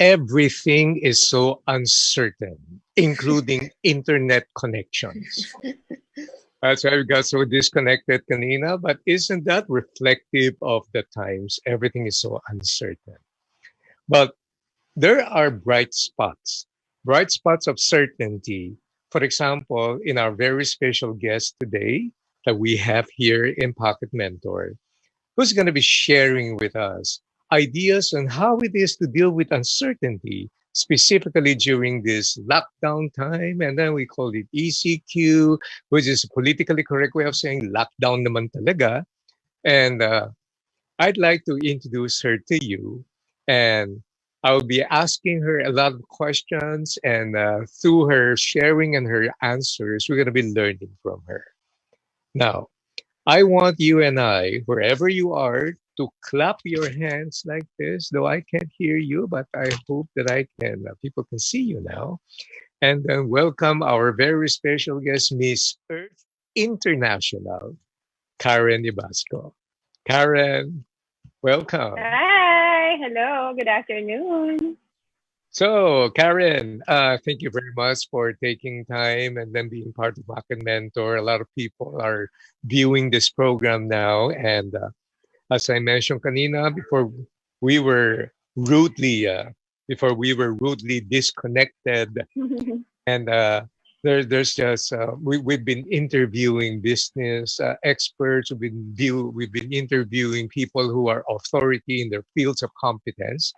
everything is so uncertain, including internet connections. That's why we got so disconnected kanina, but isn't that reflective of the times? Everything is so uncertain. But there are bright spots of certainty. For example, in our very special guest today that we have here in Pocket Mentor, who's going to be sharing with us ideas on how it is to deal with uncertainty, specifically during this lockdown time. And then we call it ECQ, which is a politically correct way of saying lockdown naman talaga. And I'd like to introduce her to you. And I'll be asking her a lot of questions. And through her sharing and her answers, we're going to be learning from her. Now, I want you and I, wherever you are, to clap your hands like this, though I can't hear you, but I hope that I can, people can see you now. And then welcome our very special guest, Miss Earth International, Karen Ibasco. Karen, welcome. Hi, hello, good afternoon. So, Karen, thank you very much for taking time and then being part of Pocket Mentor. A lot of people are viewing this program now. And as I mentioned kanina, we were rudely, before we were rudely disconnected, and there's just we've been interviewing business experts. We've been interviewing people who are authority in their fields of competence,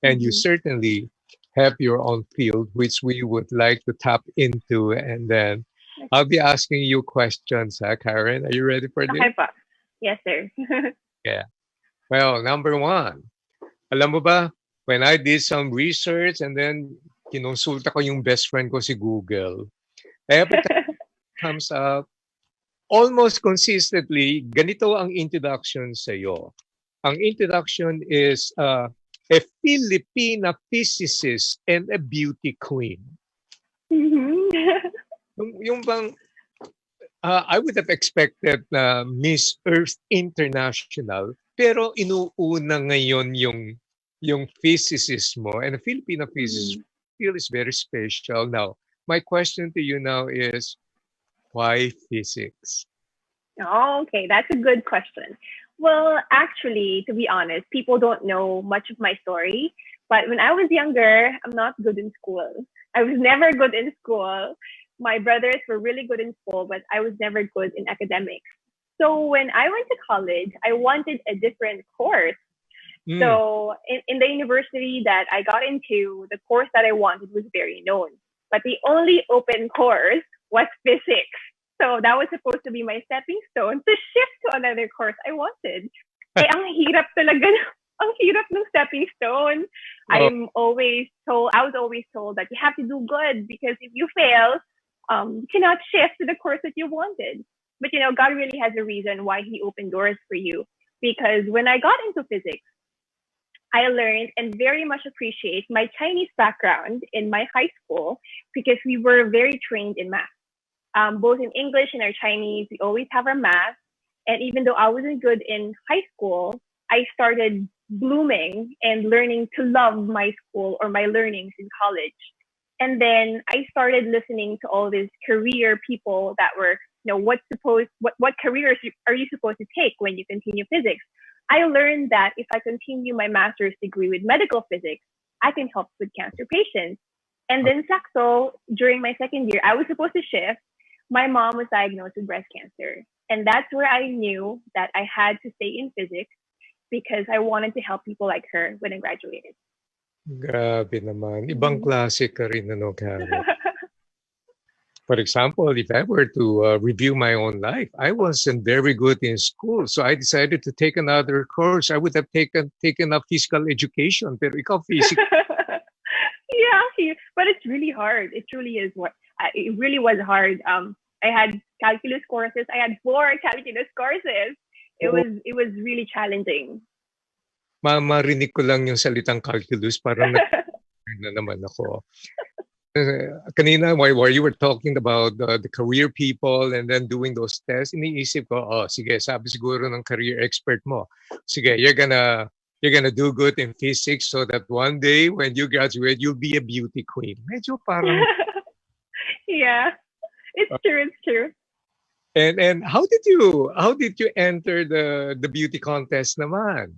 and you certainly have your own field, which we would like to tap into. And then I'll be asking you questions, Karen. Are you ready for this? Okay pa. Yes, sir. Yeah. Well, number one, alam mo ba, when I did some research and then kinonsulta ko yung best friend ko si Google, every time it comes up, almost consistently, ganito ang introduction sa'yo. Ang introduction is a Filipina physicist and a beauty queen. Yung bang, I would have expected Miss Earth International, pero inuuna ngayon yung physicist mo, and a Filipina physicist feel is very special. Now, my question to you now is, why physics? Oh, okay, that's a good question. Well, actually, to be honest, people don't know much of my story. But when I was younger, I'm not good in school. I was never good in school. My brothers were really good in school, but I was never good in academics. So when I went to college, I wanted a different course. So in the university that I got into, the course that I wanted was very known. But the only open course was physics. So that was supposed to be my stepping stone to shift to another course I wanted. Eh, ang hirap talaga, ang hirap ng stepping stone. I was always told that you have to do good because if you fail, you cannot shift to the course that you wanted. But God really has a reason why He opened doors for you. Because when I got into physics, I learned and very much appreciate my Chinese background in my high school because we were very trained in math. Both in English and our Chinese, we always have our math. And even though I wasn't good in high school, I started blooming and learning to love my school or my learnings in college. And then I started listening to all these career people that were, what careers are you supposed to take when you continue physics? I learned that if I continue my master's degree with medical physics, I can help with cancer patients. And then sakto, during my second year, I was supposed to shift. My mom was diagnosed with breast cancer. And that's where I knew that I had to stay in physics because I wanted to help people like her when I graduated. Grabe naman. Ibang klase ka rin, Karen? For example, if I were to review my own life, I wasn't very good in school. So I decided to take another course. I would have taken up physical education. Pero ikaw, physics. Yeah, but it's really hard. It truly is. It really was hard. I had calculus courses. I had 4 calculus courses. It was really challenging. Marinig ko lang yung salitang calculus, parang na naman ako. Kanina, while you were talking about the career people and then doing those tests, iniisip ko, sige, sabi siguro ng career expert mo, sige, you're gonna you're gonna do good in physics so that one day when you graduate, you'll be a beauty queen. Medyo parang, Yeah, it's true. It's true. and how did you enter the beauty contest naman?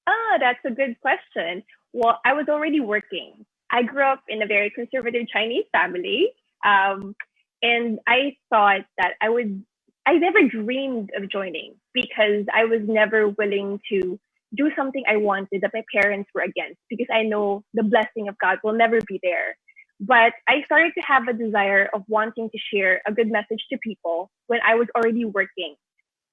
Oh, that's a good question. Well, I was already working. I grew up in a very conservative Chinese family. Um, and I thought that I never dreamed of joining because I was never willing to do something I wanted that my parents were against because I know the blessing of God will never be there. But I started to have a desire of wanting to share a good message to people when I was already working.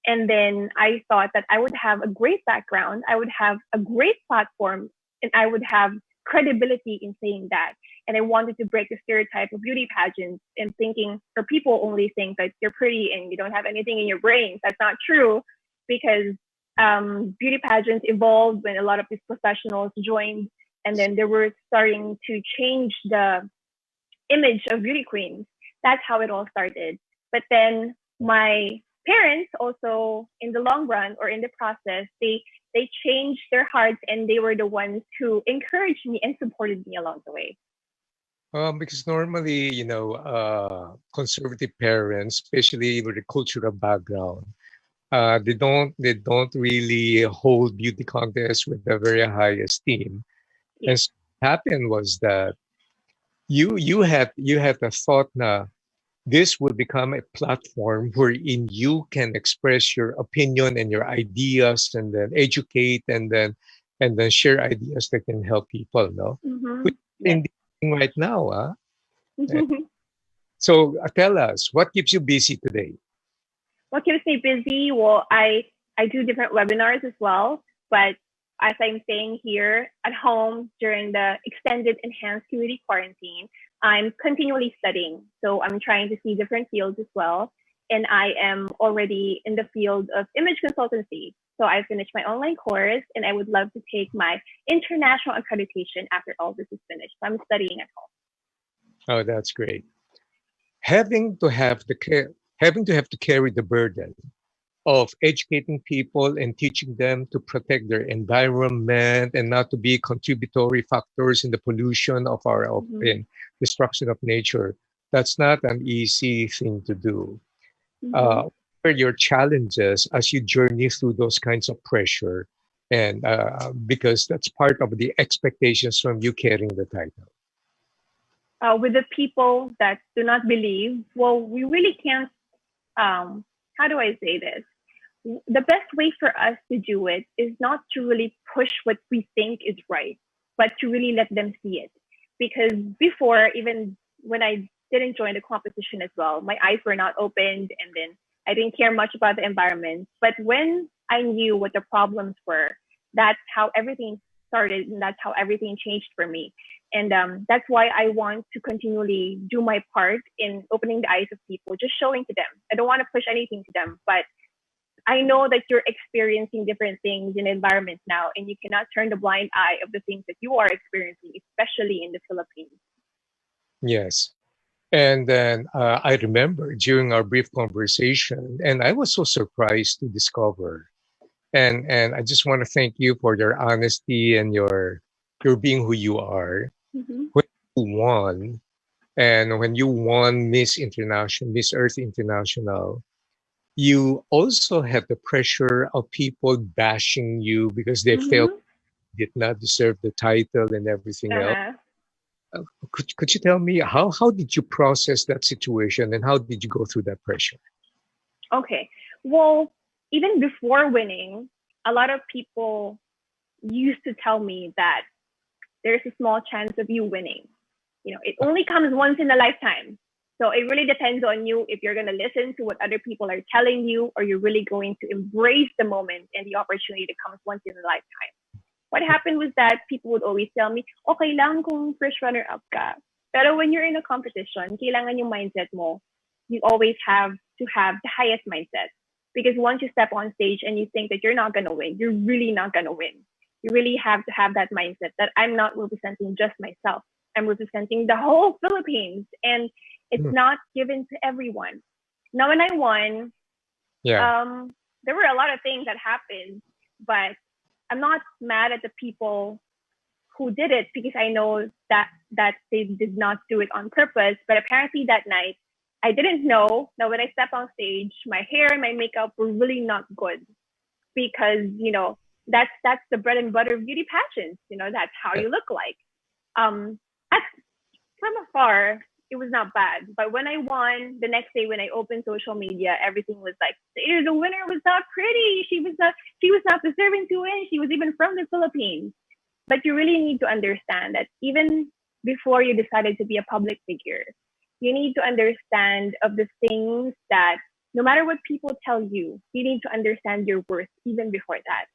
And then I thought that I would have a great background, I would have a great platform, and I would have credibility in saying that. And I wanted to break the stereotype of beauty pageants and thinking, or people only think that you're pretty and you don't have anything in your brains. That's not true because beauty pageants evolved when a lot of these professionals joined, and then they were starting to change the image of beauty queens. That's how it all started. But then my parents also, in the long run or in the process, they changed their hearts and they were the ones who encouraged me and supported me along the way. Because normally, conservative parents, especially with a cultural background, they don't really hold beauty contests with a very high esteem. Yeah. And so what happened was that you had the thought na this will become a platform wherein you can express your opinion and your ideas and then educate and then share ideas that can help people, no? Mm-hmm. Which is Yes. indeed right now, so tell us, what keeps you busy today? What keeps me busy? Well, I do different webinars as well, but as I'm staying here at home during the extended enhanced community quarantine, I'm continually studying. So I'm trying to see different fields as well. And I am already in the field of image consultancy. So I finished my online course and I would love to take my international accreditation after all this is finished. So I'm studying at home. Oh, that's great. Having to have the care, having to have to carry the burden of educating people and teaching them to protect their environment and not to be contributory factors in the pollution of our Mm-hmm. in destruction of nature. That's not an easy thing to do. Mm-hmm. What are your challenges as you journey through those kinds of pressure? And because that's part of the expectations from you carrying the title. With the people that do not believe, well, we really can't, how do I say this? The best way for us to do it is not to really push what we think is right, but to really let them see it. Because before, even when I didn't join the competition as well, my eyes were not opened and then I didn't care much about the environment. But when I knew what the problems were, that's how everything started and that's how everything changed for me. And that's why I want to continually do my part in opening the eyes of people, just showing to them. I don't want to push anything to them, but I know that you're experiencing different things in environments now, and you cannot turn the blind eye of the things that you are experiencing, especially in the Philippines. Yes. And then I remember during our brief conversation, and I was so surprised to discover. And I just want to thank you for your honesty and your being who you are. Mm-hmm. When you won, and when you won Miss International, Miss Earth International, you also had the pressure of people bashing you because they felt Mm-hmm. you did not deserve the title and everything else. Uh-huh. Could you tell me how did you process that situation and how did you go through that pressure? Okay. Well, even before winning, a lot of people used to tell me that there's a small chance of you winning. You know, it only comes once in a lifetime. So it really depends on you if you're going to listen to what other people are telling you or you're really going to embrace the moment and the opportunity that comes once in a lifetime. What happened was that people would always tell me, okay lang kung first runner-up ka. Pero when you're in a competition, kailangan yung mindset mo, you always have to have the highest mindset. Because once you step on stage and you think that you're not going to win, you're really not going to win. You really have to have that mindset that I'm not representing just myself. I'm representing the whole Philippines. And it's Hmm. not given to everyone. Now, when I won, Yeah. there were a lot of things that happened, but I'm not mad at the people who did it because I know that they did not do it on purpose. But apparently that night, I didn't know that when I stepped on stage, my hair and my makeup were really not good because that's the bread and butter of beauty pageants. That's how you look like. At, from afar, it was not bad. But when I won, the next day when I opened social media, everything was like, the winner was not pretty. She was not deserving to win. She was even from the Philippines. But you really need to understand that even before you decided to be a public figure, you need to understand of the things that no matter what people tell you, you need to understand your worth even before that.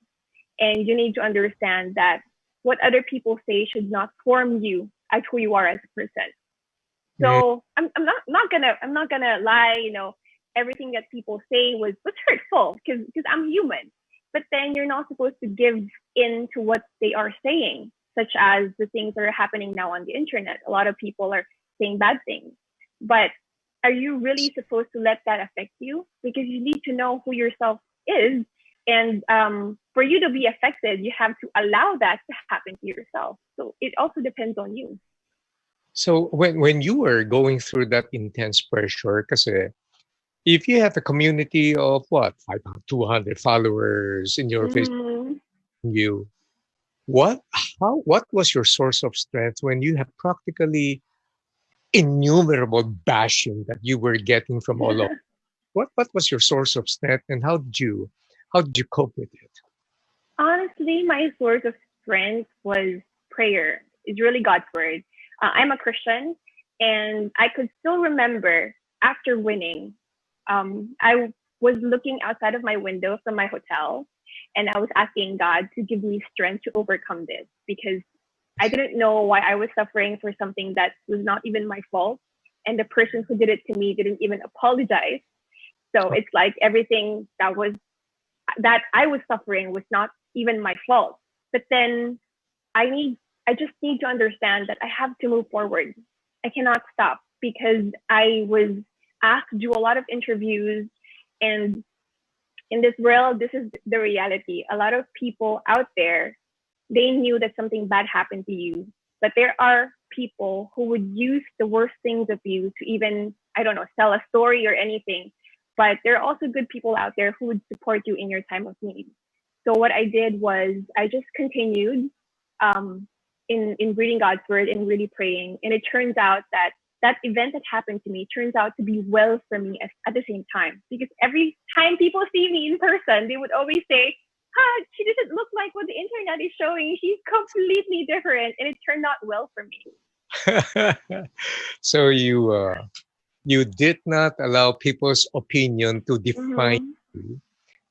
And you need to understand that what other people say should not form you as who you are as a person. So I'm not gonna lie. Everything that people say was hurtful because I'm human. But then you're not supposed to give in to what they are saying, such as the things that are happening now on the internet. A lot of people are saying bad things, but are you really supposed to let that affect you? Because you need to know who yourself is, and for you to be affected, you have to allow that to happen to yourself. So it also depends on you. So when you were going through that intense pressure, kasi if you have a community of what, 200 followers in your Facebook, Mm-hmm. you what what was your source of strength when you have practically innumerable bashing that you were getting from all over? What was your source of strength, and how did you cope with it? Honestly, my source of strength was prayer. It's really God's word. I'm a Christian, and I could still remember after winning, I was looking outside of my window from my hotel, and I was asking God to give me strength to overcome this because I didn't know why I was suffering for something that was not even my fault, and the person who did it to me didn't even apologize. So it's like everything that I was suffering was not even my fault. But then I need I just need to understand that I have to move forward. I cannot stop because I was asked to do a lot of interviews, and in this world, this is the reality. A lot of people out there, they knew that something bad happened to you, but there are people who would use the worst things of you to even, I don't know, sell a story or anything. But there are also good people out there who would support you in your time of need. So what I did was I just continued um, in reading God's word and really praying. And it turns out that that event that happened to me turns out to be well for me at the same time. Because every time people see me in person, they would always say, she doesn't look like what the internet is showing. She's completely different. And it turned out well for me. So you did not allow people's opinion to define Mm-hmm. you,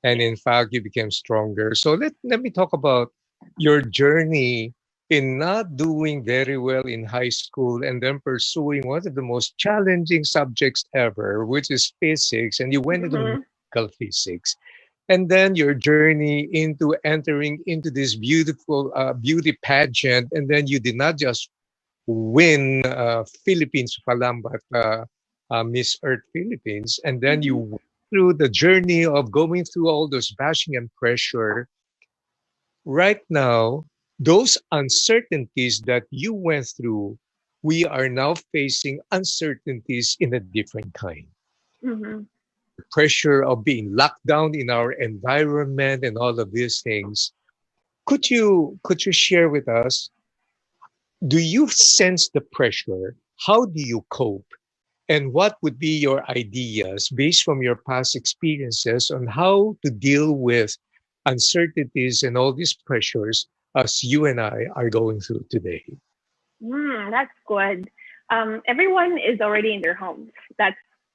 and in fact you became stronger. So let me talk about your journey in not doing very well in high school and then pursuing one of the most challenging subjects ever, which is physics, and you went into Mm-hmm. medical physics. And then your journey into entering into this beautiful beauty pageant, and then you did not just win Philippines Palam, but Miss Earth Philippines. And then you Mm-hmm. went through the journey of going through all those bashing and pressure. Right now, those uncertainties that you went through, we are now facing uncertainties in a different kind. Mm-hmm. Pressure of being locked down in our environment and all of these things. Could you share with us, do you sense the pressure? How do you cope? And what would be your ideas based from your past experiences on how to deal with uncertainties and all these pressures as you and I are going through today? That's good. Everyone is already in their homes.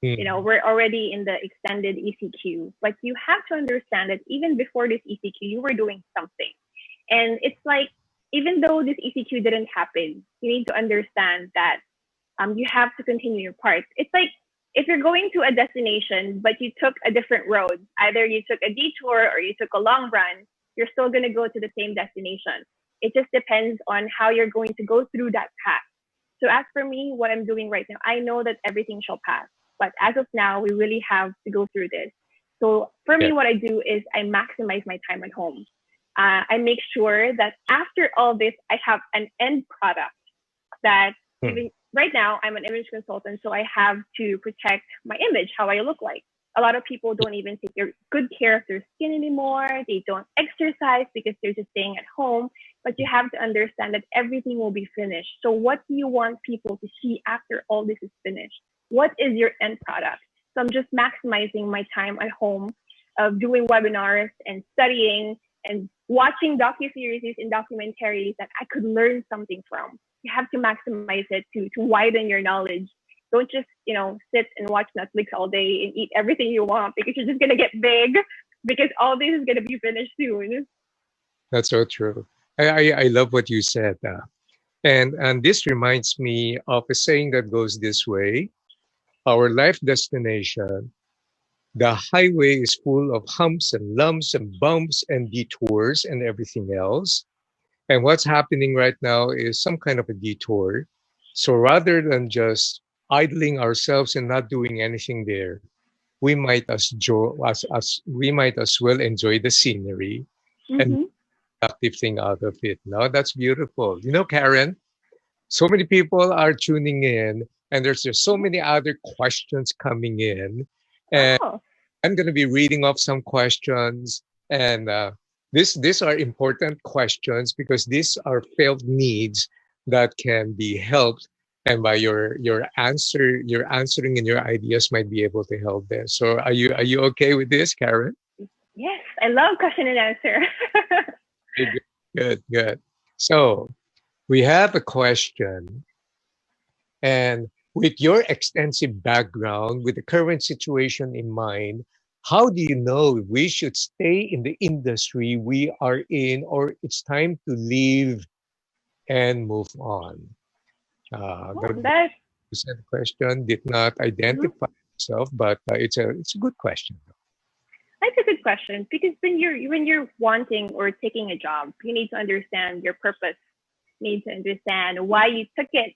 Mm. We're already in the extended ECQ. But you have to understand that even before this ECQ, you were doing something. And it's like, even though this ECQ didn't happen, you need to understand that you have to continue your part. It's like if you're going to a destination, but you took a different road, either you took a detour or you took a long run, you're still going to go to the same destination. It just depends on how you're going to go through that path. So as for me, what I'm doing right now, I know that everything shall pass. But as of now, we really have to go through this. So for Yeah. me, what I do is I maximize my time at home. I make sure that after all this, I have an end product that Hmm. even right now, I'm an image consultant, so I have to protect my image, how I look like. A lot of people don't even take good care of their skin anymore. They don't exercise because they're just staying at home. But you have to understand that everything will be finished. So, what do you want people to see after all this is finished? What is your end product? So, I'm just maximizing my time at home of doing webinars and studying and watching docuseries and documentaries that I could learn something from. You have to maximize it to widen your knowledge. Don't just, sit and watch Netflix all day and eat everything you want because you're just gonna get big because all this is gonna be finished soon. That's so true. I love what you said. And this reminds me of a saying that goes this way: our life destination, the highway is full of humps and lumps and bumps and detours and everything else. And what's happening right now is some kind of a detour. So rather than just idling ourselves and not doing anything there, we might as well enjoy the scenery and Mm-hmm. productive thing out of it. No, that's beautiful. Karen, so many people are tuning in, and there's just so many other questions coming in. And Oh, I'm going to be reading off some questions, and these are important questions because these are felt needs that can be helped, and by your answering and your ideas might be able to help them. So are you okay with this, Karen? yes, I love question and answer. Okay, good, good, good. So we have a question, and with your extensive background, with the current situation in mind, how do you know if we should stay in the industry we are in, or it's time to leave and move on? Well, The who sent the question did not mhm. identify himself, but it's a good question. That's a good question because when you're wanting or taking a job, you need to understand your purpose. You need to understand why you took it.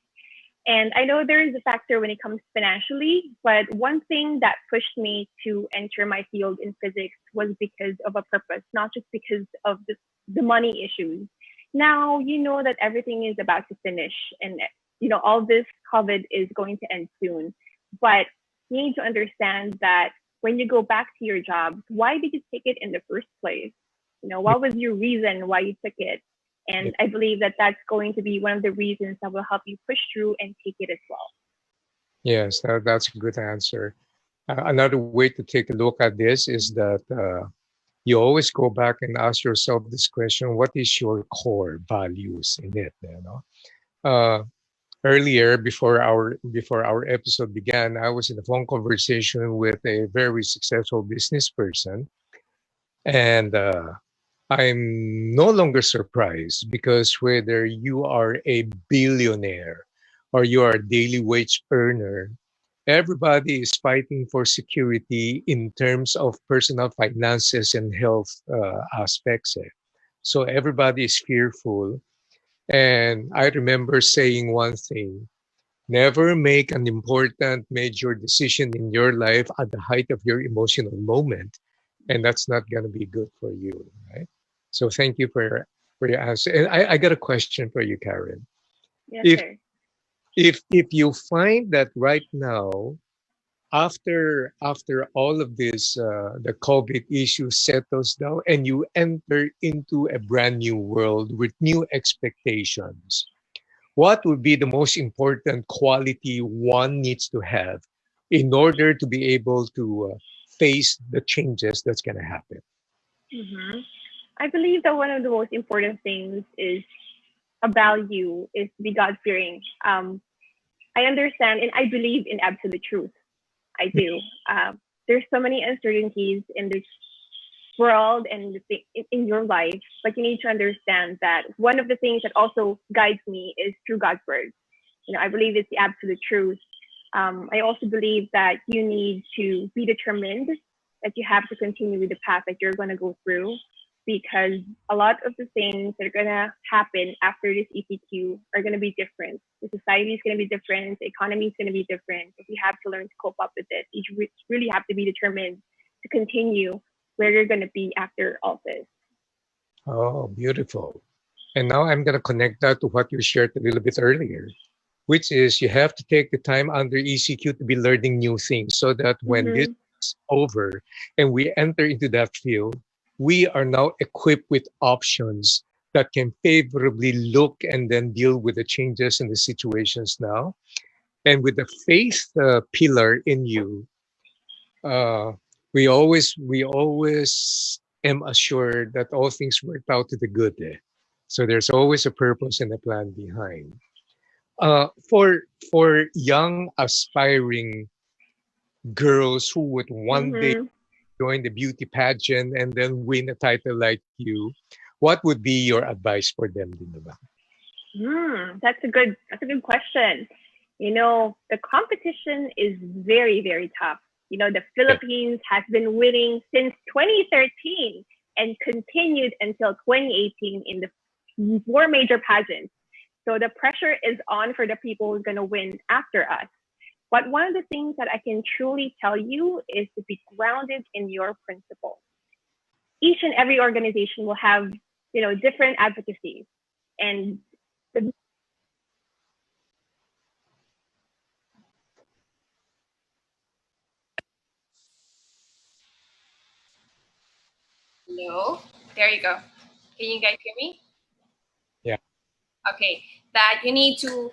And I know there is a factor when it comes financially, but one thing that pushed me to enter my field in physics was because of a purpose, not just because of the money issues. Now you know that everything is about to finish, and all this COVID is going to end soon. But you need to understand that when you go back to your job, why did you take it in the first place? What was your reason why you took it? Yeah. And I believe that that's going to be one of the reasons that will help you push through and take it as well. Yes, that's a good answer. Another way to take a look at this is that you always go back and ask yourself this question: what is your core values in it? Earlier, before our episode began, I was in a phone conversation with a very successful business person, and I'm no longer surprised, because whether you are a billionaire or you are a daily wage earner, everybody is fighting for security in terms of personal finances and health aspects. So everybody is fearful. And I remember saying one thing: never make an important major decision in your life at the height of your emotional moment. And that's not going to be good for you, right? So thank you for your answer. And I got a question for you, Karen. Yes, If sir. if you find that right now, after all of this, the COVID issue settles down and you enter into a brand new world with new expectations, what would be the most important quality one needs to have in order to be able to face the changes that's going to happen? hmm I believe that one of the most important things is a value is to be God fearing. I understand and I believe in absolute truth. I do. There's so many uncertainties in this world and in your life, but you need to understand that one of the things that also guides me is through God's word. I believe it's the absolute truth. I also believe that you need to be determined, that you have to continue with the path that you're going to go through, because a lot of the things that are going to happen after this ECQ are going to be different. The society is going to be different. The economy is going to be different. But we have to learn to cope up with it. You really have to be determined to continue where you're going to be after all this. Oh, beautiful. And now I'm going to connect that to what you shared a little bit earlier, which is you have to take the time under ECQ to be learning new things so that when this Mm-hmm. is over and we enter into that field, we are now equipped with options that can favorably look and then deal with the changes in the situations now. And with the faith pillar in you, uh, we always am assured that all things work out to the good. So there's always a purpose and a plan behind. For young aspiring girls who would one day Mm-hmm. join the beauty pageant and then win a title like you, what would be your advice for them, Dinaba? That's a good question. The competition is very, very tough. The Yeah. Philippines has been winning since 2013 and continued until 2018 in the four major pageants. So the pressure is on for the people who's going to win after us. But one of the things that I can truly tell you is to be grounded in your principles. Each and every organization will have, different advocacies. And the Hello. There you go. Can you guys hear me? Yeah. Okay. That you need to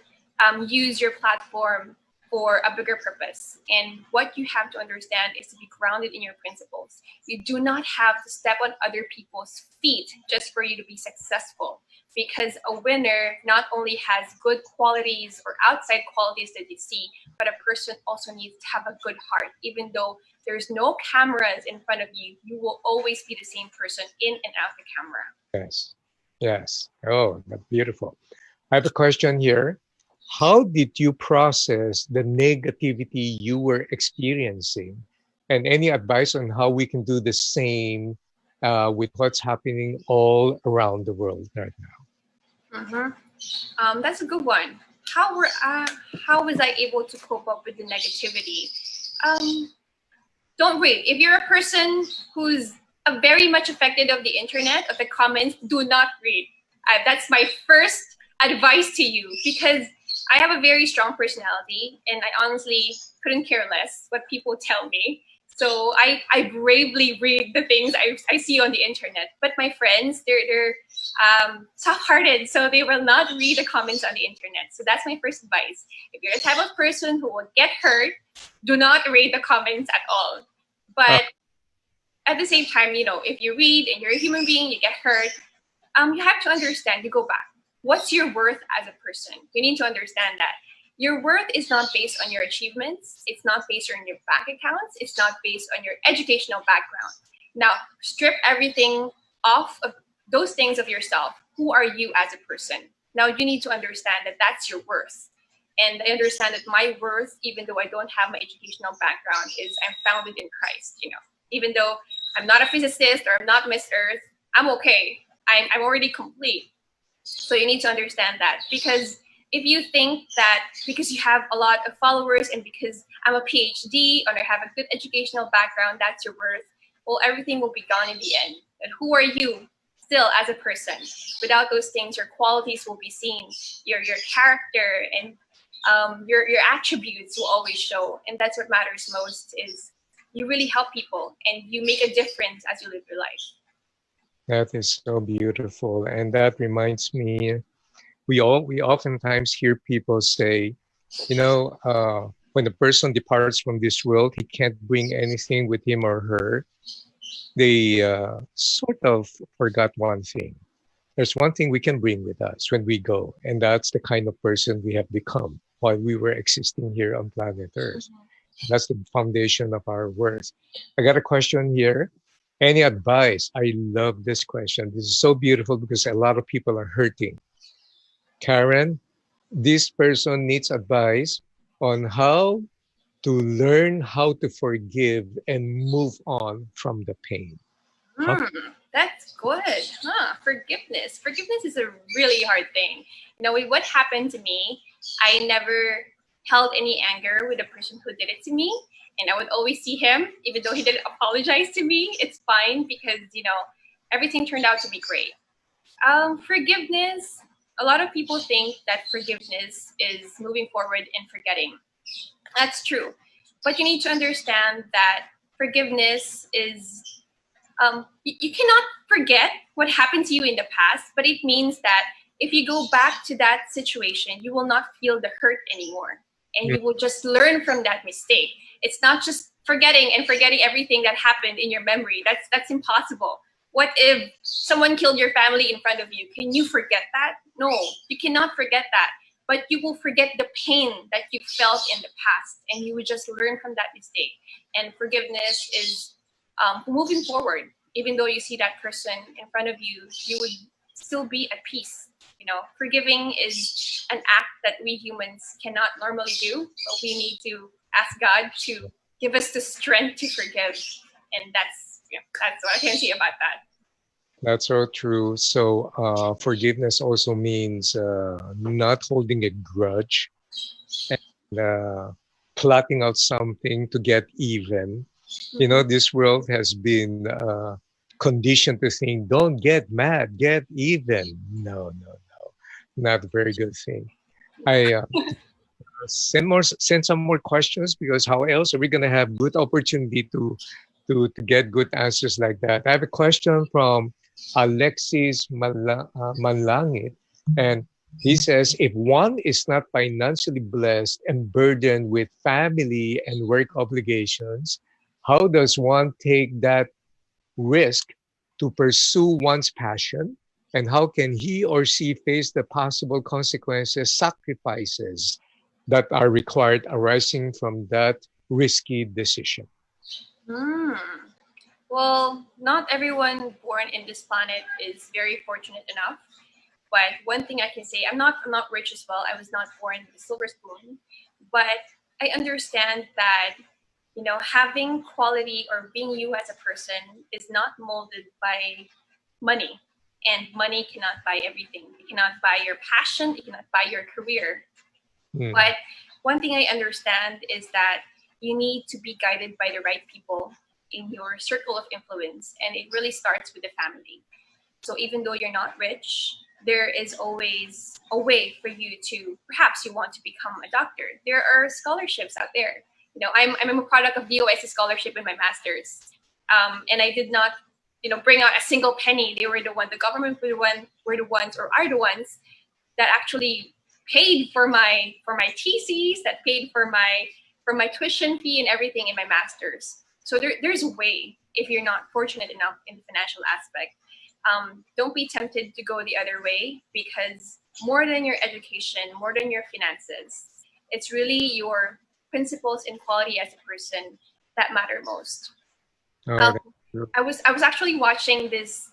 use your platform for a bigger purpose. And what you have to understand is to be grounded in your principles. You do not have to step on other people's feet just for you to be successful. Because a winner not only has good qualities or outside qualities that you see, but a person also needs to have a good heart. Even though there's no cameras in front of you, you will always be the same person in and out the camera. Yes. Yes. Oh, that's beautiful. I have a question here. How did you process the negativity you were experiencing? And any advice on how we can do the same with what's happening all around the world right now? That's a good one. How was I able to cope up with the negativity? Um, don't read. If you're a person who's very much affected of the internet, of the comments, do not read. That's my first advice to you, because I have a very strong personality and I honestly couldn't care less what people tell me. So I bravely read the things I see on the internet. But my friends, they're soft-hearted, so they will not read the comments on the internet. So that's my first advice. If you're the type of person who will get hurt, do not read the comments at all. Uh, But at the same time, if you read and you're a human being, you get hurt, you have to understand, you go back. What's your worth as a person? You need to understand that. Your worth is not based on your achievements. It's not based on your bank accounts. It's not based on your educational background. Now, strip everything off of those things of yourself. Who are you as a person? Now, you need to understand that that's your worth. And I understand that my worth, even though I don't have my educational background, is I'm founded in Christ. Even though I'm not a physicist or I'm not Miss Earth, I'm okay. I'm already complete. So you need to understand that, because if you think that because you have a lot of followers and because I'm a PhD or I have a good educational background, that's your worth, well, everything will be gone in the end. And who are you still as a person? Without those things, your qualities will be seen, your character and your attributes will always show. And that's what matters most, is you really help people and you make a difference as you live your life. that is so beautiful. And that reminds me, we oftentimes hear people say, when the person departs from this world, he can't bring anything with him or her. They sort of forgot one thing. There's one thing we can bring with us when we go, and that's the kind of person we have become while we were existing here on planet Earth. That's the foundation of our worth. I got a question here. Any advice? I love this question. This is so beautiful because a lot of people are hurting. Karen, this person needs advice on how to learn how to forgive and move on from the pain. How? That's good. Forgiveness. Forgiveness is a really hard thing. With what happened to me, I never held any anger with the person who did it to me. And I would always see him, even though he didn't apologize to me. It's fine because, everything turned out to be great. Forgiveness, a lot of people think that forgiveness is moving forward and forgetting. That's true. But you need to understand that forgiveness is, you cannot forget what happened to you in the past, but it means that if you go back to that situation, you will not feel the hurt anymore. And you will just learn from that mistake. It's not just forgetting everything that happened in your memory. That's impossible. What if someone killed your family in front of you? Can you forget that? No, you cannot forget that. But you will forget the pain that you felt in the past, and you would just learn from that mistake. And forgiveness is moving forward. Even though you see that person in front of you, you would still be at peace. You know, forgiving is an act that we humans cannot normally do, but we need to ask God to give us the strength to forgive. And that's what I can say about that. That's so true. So forgiveness also means not holding a grudge and plotting out something to get even. You know, this world has been conditioned to think, don't get mad, get even. No, not a very good thing. I send some more questions, because how else are we going to have good opportunity to get good answers like that? I have a question from Alexis Manlangit, and he says, if one is not financially blessed and burdened with family and work obligations, how does one take that risk to pursue one's passion? And how can he or she face the possible consequences, sacrifices that are required arising from that risky decision? Well, not everyone born in this planet is very fortunate enough. But one thing I can say, I'm not rich as well. I was not born with a silver spoon. But I understand that, you know, having quality or being you as a person is not molded by money. And money cannot buy everything. It cannot buy your passion. It cannot buy your career. But one thing I understand is that you need to be guided by the right people in your circle of influence. And it really starts with the family. So even though you're not rich, there is always a way for you to, perhaps you want to become a doctor. There are scholarships out there. You know, I'm a product of DOS scholarship in my master's. And I did not, bring out a single penny. They were the government are the ones that actually paid for my theses, that paid for my tuition fee and everything in my master's. So there's a way if you're not fortunate enough in the financial aspect. Don't be tempted to go the other way, because more than your education, more than your finances, it's really your principles and quality as a person that matter most. I was actually watching this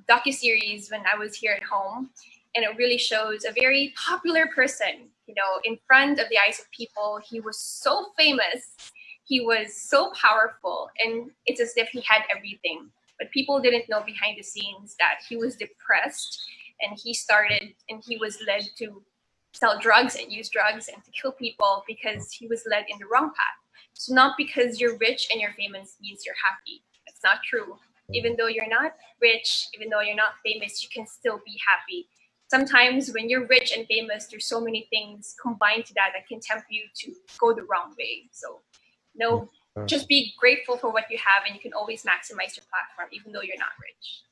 docuseries when I was here at home, and it really shows a very popular person, in front of the eyes of people. He was so famous, he was so powerful, and it's as if he had everything. But people didn't know behind the scenes that he was depressed, and he was led to sell drugs and use drugs and to kill people because he was led in the wrong path. So not because you're rich and you're famous means you're happy. That's not true. Even though you're not rich, even though you're not famous, you can still be happy. Sometimes when you're rich and famous, there's so many things combined to that can tempt you to go the wrong way. So just be grateful for what you have, and you can always maximize your platform, even though you're not rich.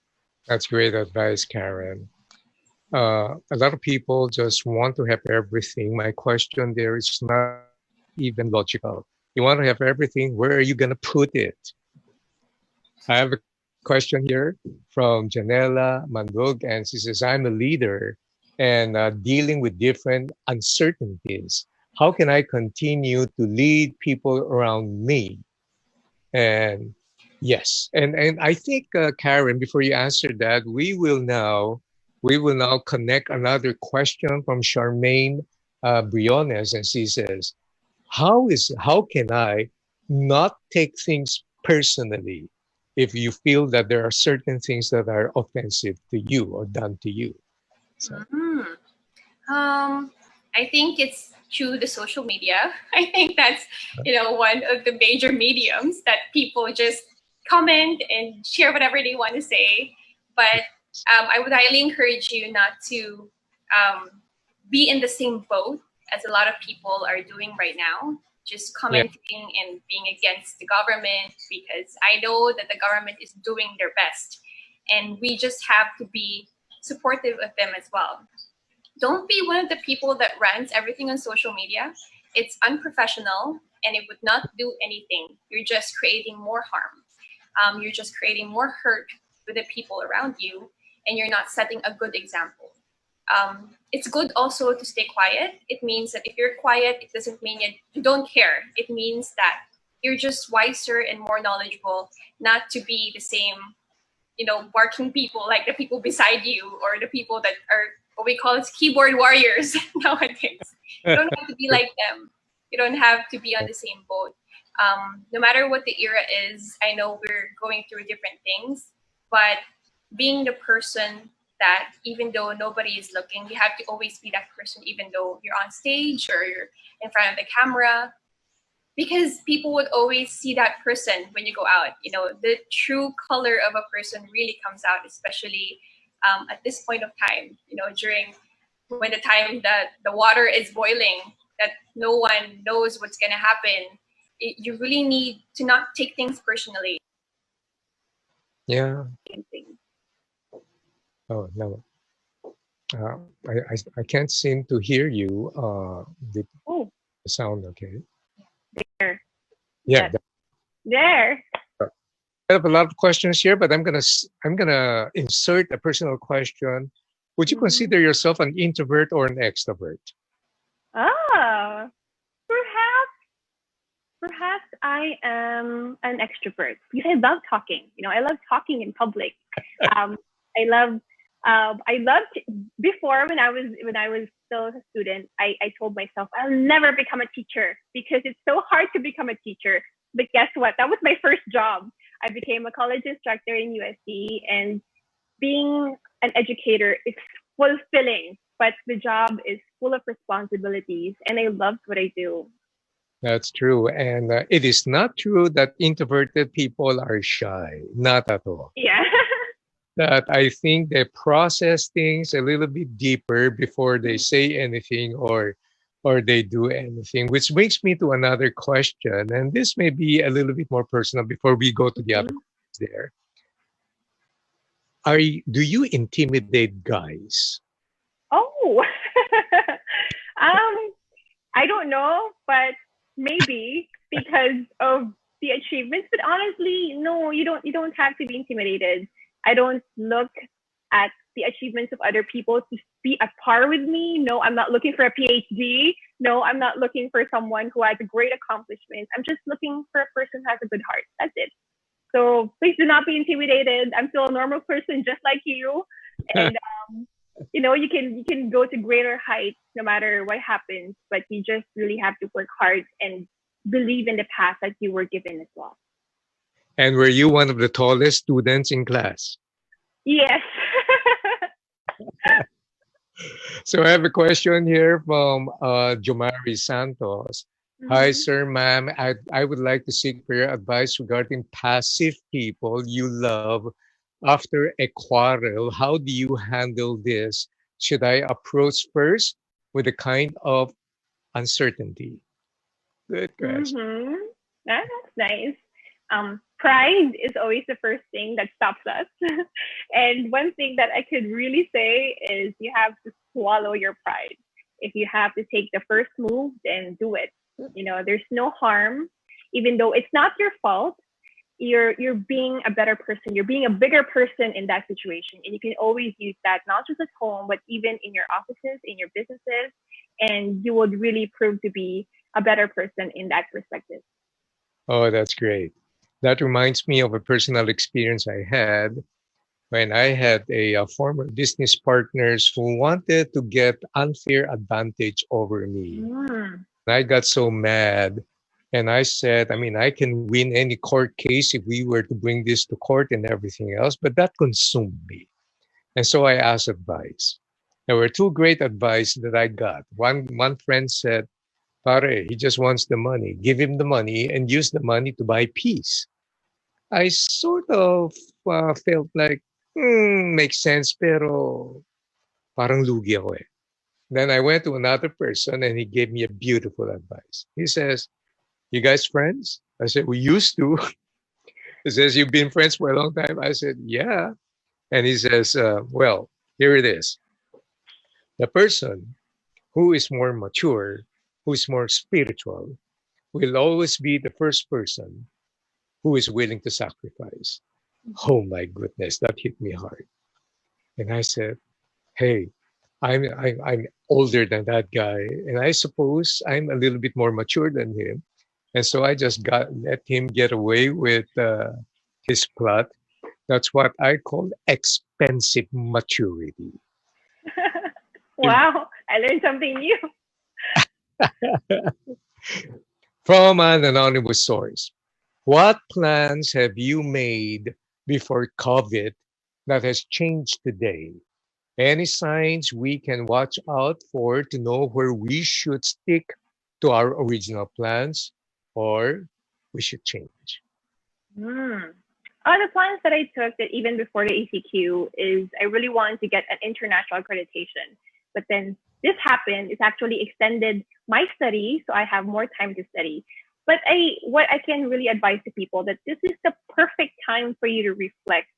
That's great advice, Karen. A lot of people just want to have everything. My question there is not even logical. You want to have everything, where are you going to put it? I have a question here from Janela Mandog, and she says, I'm a leader and dealing with different uncertainties. How can I continue to lead people around me? And yes, and I think, Karen, before you answer that, we will now connect another question from Charmaine Briones, and she says, how can I not take things personally if you feel that there are certain things that are offensive to you or done to you? So. I think it's through the social media. I think that's, one of the major mediums that people just comment and share whatever they want to say. But I would highly encourage you not to be in the same boat as a lot of people are doing right now, just commenting and being against the government, because I know that the government is doing their best and we just have to be supportive of them as well. Don't be one of the people that rants everything on social media. It's unprofessional and it would not do anything. You're just creating more harm. You're just creating more hurt with the people around you, and you're not setting a good example. It's good also to stay quiet. It means that if you're quiet, it doesn't mean you don't care. It means that you're just wiser and more knowledgeable, not to be the same, barking people like the people beside you or the people that are what we call keyboard warriors nowadays. You don't have to be like them. You don't have to be on the same boat. No matter what the era is, I know we're going through different things, but being the person that even though nobody is looking, you have to always be that person, even though you're on stage or you're in front of the camera, because people would always see that person when you go out. The true color of a person really comes out, especially at this point of time, during when the time that the water is boiling, that no one knows what's going to happen. You really need to not take things personally. Yeah. Oh, no. I can't seem to hear you. The sound, okay? There. Yeah. There. I have a lot of questions here, but I'm gonna insert a personal question. Would you consider yourself an introvert or an extrovert? Perhaps I am an extrovert because I love talking. I love talking in public. I loved before when I was still a student. I told myself I'll never become a teacher because it's so hard to become a teacher. But guess what? That was my first job. I became a college instructor in USC, and being an educator is fulfilling, but the job is full of responsibilities, and I loved what I do. That's true. And it is not true that introverted people are shy. Not at all. Yeah. That I think they process things a little bit deeper before they say anything or they do anything, which brings me to another question. And this may be a little bit more personal before we go to the other there. Do you intimidate guys? Oh, I don't know, but maybe because of the achievements. But honestly, no, you don't have to be intimidated. I don't look at the achievements of other people to be at par with me. No, I'm not looking for a PhD. No, I'm not looking for someone who has a great accomplishment. I'm just looking for a person who has a good heart. That's it. So please do not be intimidated. I'm still a normal person just like you. And, you can go to greater heights no matter what happens, but you just really have to work hard and believe in the path that you were given as well. And were you one of the tallest students in class? Yes. So I have a question here from Jomari Santos. Hi, sir, ma'am. I would like to seek for your advice regarding passive people you love after a quarrel. How do you handle this? Should I approach first with a kind of uncertainty? Good question. That's nice. Pride is always the first thing that stops us. And one thing that I could really say is you have to swallow your pride. If you have to take the first move, then do it. There's no harm, even though it's not your fault. You're being a better person. You're being a bigger person in that situation. And you can always use that, not just at home, but even in your offices, in your businesses. And you would really prove to be a better person in that perspective. Oh, that's great. That reminds me of a personal experience I had when I had a former business partners who wanted to get unfair advantage over me. I got so mad, and I said, I can win any court case if we were to bring this to court and everything else, but that consumed me. And so I asked advice. There were two great advice that I got. One friend said, Pare, he just wants the money. Give him the money and use the money to buy peace. I sort of felt like, makes sense, pero parang lugi ako eh. Then I went to another person and he gave me a beautiful advice. He says, "You guys friends?" I said, "We used to." He says, "You've been friends for a long time?" I said, "Yeah." And he says, "Well, here it is. The person who is more mature, who is more spiritual, will always be the first person who is willing to sacrifice." Oh my goodness, that hit me hard. And I said, "Hey, I'm older than that guy, and I suppose I'm a little bit more mature than him." And so I just got let him get away with his plot. That's what I call expensive maturity. Wow, I learned something new. From an anonymous source, what plans have you made before COVID that has changed today? Any signs we can watch out for to know where we should stick to our original plans or we should change? Hmm. The plans that I took that even before the ECQ is I really wanted to get an international accreditation. But then this happened. It's actually extended my study, so I have more time to study. But what I can really advise to people that this is the perfect time for you to reflect,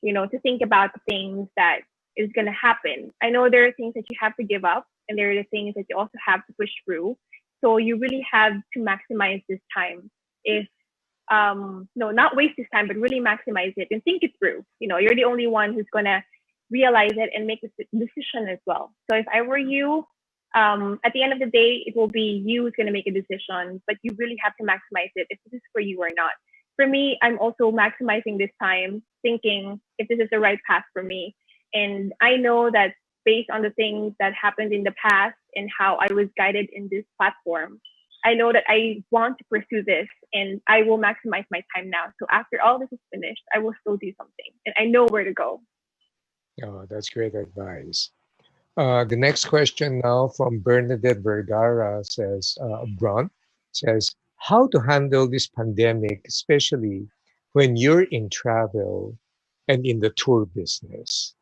to think about the things that is going to happen. I know there are things that you have to give up, and there are the things that you also have to push through. So you really have to maximize this time. If no, not waste this time, but really maximize it and think it through. You're the only one who's gonna realize it and make a decision as well. So if I were you, at the end of the day, it will be you who's gonna make a decision, but you really have to maximize it if this is for you or not. For me, I'm also maximizing this time, thinking if this is the right path for me. And I know that based on the things that happened in the past and how I was guided in this platform, I know that I want to pursue this and I will maximize my time now. So after all this is finished, I will still do something and I know where to go. Oh, that's great advice. The next question now from Bernadette Vergara says, Bron says, how to handle this pandemic, especially when you're in travel and in the tour business?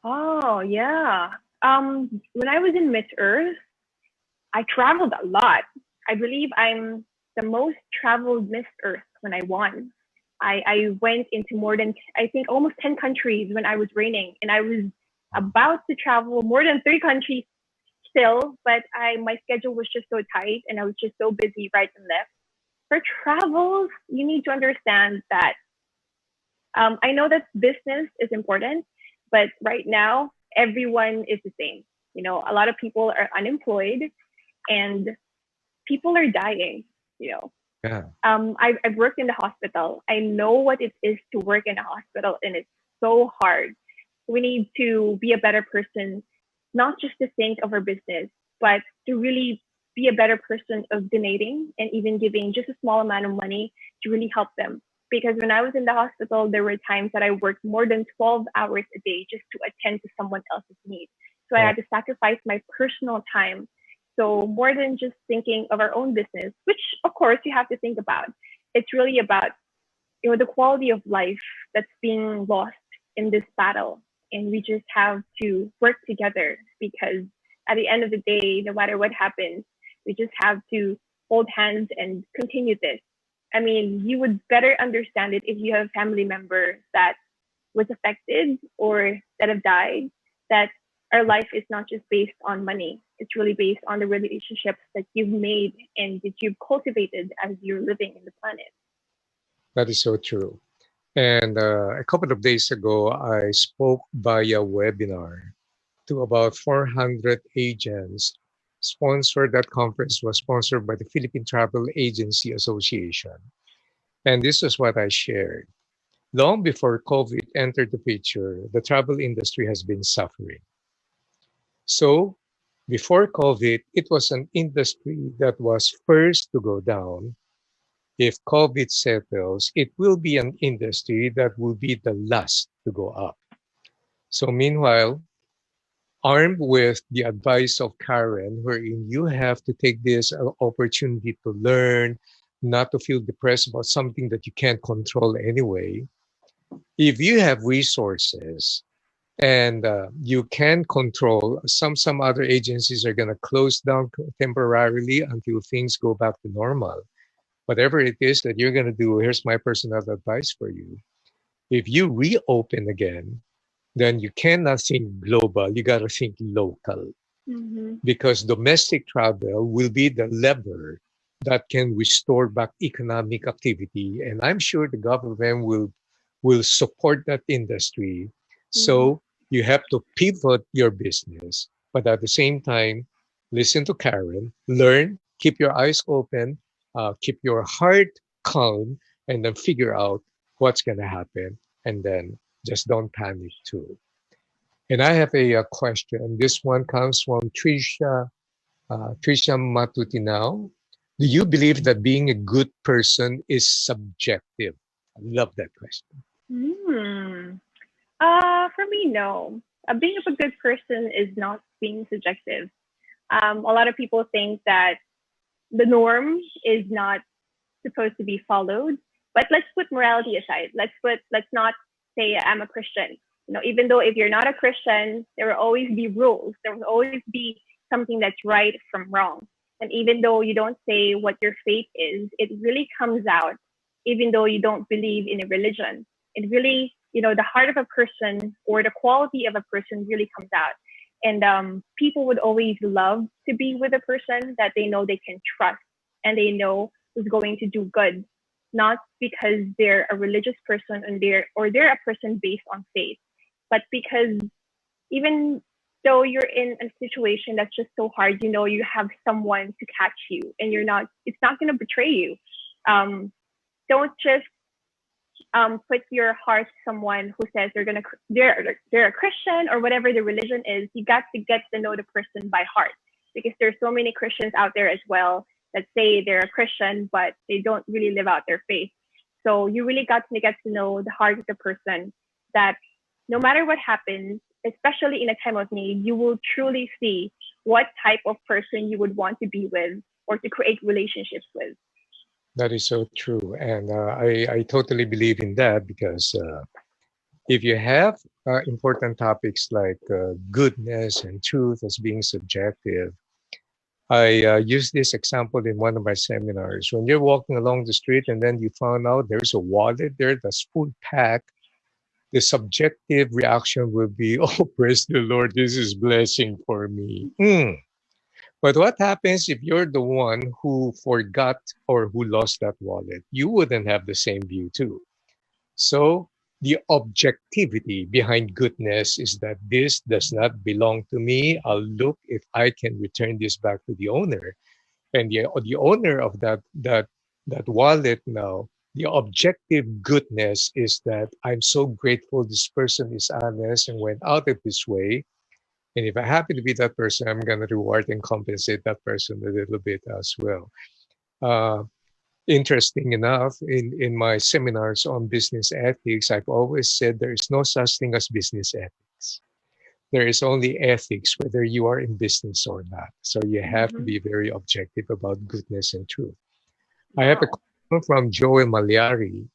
Oh, yeah. When I was in Miss Earth, I traveled a lot. I believe I'm the most traveled Miss Earth when I won. I went into more than, I think, almost 10 countries when I was reigning, and I was about to travel more than 3 countries still, but my schedule was just so tight and I was just so busy right and left. For travels, you need to understand that I know that business is important, but right now everyone is the same. A lot of people are unemployed and people are dying. You know, Yeah, I've worked in the hospital. I know what it is to work in a hospital, and it's so hard. We need to be a better person, not just to think of our business, but to really be a better person of donating and even giving just a small amount of money to really help them. Because when I was in the hospital, there were times that I worked more than 12 hours a day just to attend to someone else's needs. So I yeah, had to sacrifice my personal time. So more than just thinking of our own business, which of course you have to think about, it's really about the quality of life that's being lost in this battle, and we just have to work together because at the end of the day, no matter what happens, we just have to hold hands and continue this. I mean, you would better understand it if you have a family member that was affected or that have died, that our life is not just based on money. It's really based on the relationships that you've made and that you've cultivated as you're living in the planet. that is so true. And a couple of days ago, I spoke via webinar to about 400 agents. Sponsored that conference was sponsored by the Philippine Travel Agency Association. And this is what I shared. Long before COVID entered the picture, the travel industry has been suffering. So, before COVID, it was an industry that was first to go down. If COVID settles, it will be an industry that will be the last to go up. So, meanwhile, armed with the advice of Karen, wherein you have to take this opportunity to learn, not to feel depressed about something that you can't control anyway. If you have resources and you can control, some other agencies are going to close down temporarily until things go back to normal. Whatever it is that you're going to do, here's my personal advice for you. If you reopen again, then you cannot think global, you got to think local. Mm-hmm. Because domestic travel will be the lever that can restore back economic activity. And I'm sure the government will support that industry. So you have to pivot your business, but at the same time, listen to Karen, learn, keep your eyes open, keep your heart calm, and then figure out what's going to happen. And then just don't panic too. And I have a question. This one comes from Trisha Matutinao. Do you believe that being a good person is subjective? I love that question. Hmm. For me, no. Being a good person is not being subjective. A lot of people think that the norm is not supposed to be followed. But let's put morality aside. Let's not say I'm a Christian. Even though if you're not a Christian, there will always be rules. There will always be something that's right from wrong. And even though you don't say what your faith is, it really comes out. Even though you don't believe in a religion, it really, the heart of a person or the quality of a person really comes out. And people would always love to be with a person that they know they can trust and they know who's going to do good, not because they're a religious person and they're a person based on faith, but because even though you're in a situation that's just so hard, you have someone to catch you, and it's not going to betray you. Don't just put your heart to someone who says they're a Christian or whatever the religion is. You got to get to know the person by heart, because there's so many Christians out there as well that say they're a Christian, but they don't really live out their faith. So you really got to get to know the heart of the person, that no matter what happens, especially in a time of need, you will truly see what type of person you would want to be with or to create relationships with. That is so true. And I totally believe in that, because if you have important topics like goodness and truth as being subjective, I use this example in one of my seminars. When you're walking along the street and then you found out there's a wallet there that's full packed, the subjective reaction will be, oh, praise the Lord, this is blessing for me. But what happens if you're the one who forgot or who lost that wallet? You wouldn't have the same view too. So the objectivity behind goodness is that this does not belong to me. I'll look if I can return this back to the owner. And the owner of that wallet now, the objective goodness is that I'm so grateful this person is honest and went out of his way. And if I happen to be that person, I'm going to reward and compensate that person a little bit as well. Uh, Interesting enough, in my seminars on business ethics, I've always said there is no such thing as business ethics. There is only ethics, whether you are in business or not. So you have to be very objective about goodness and truth. I have a question from Joel Magliari.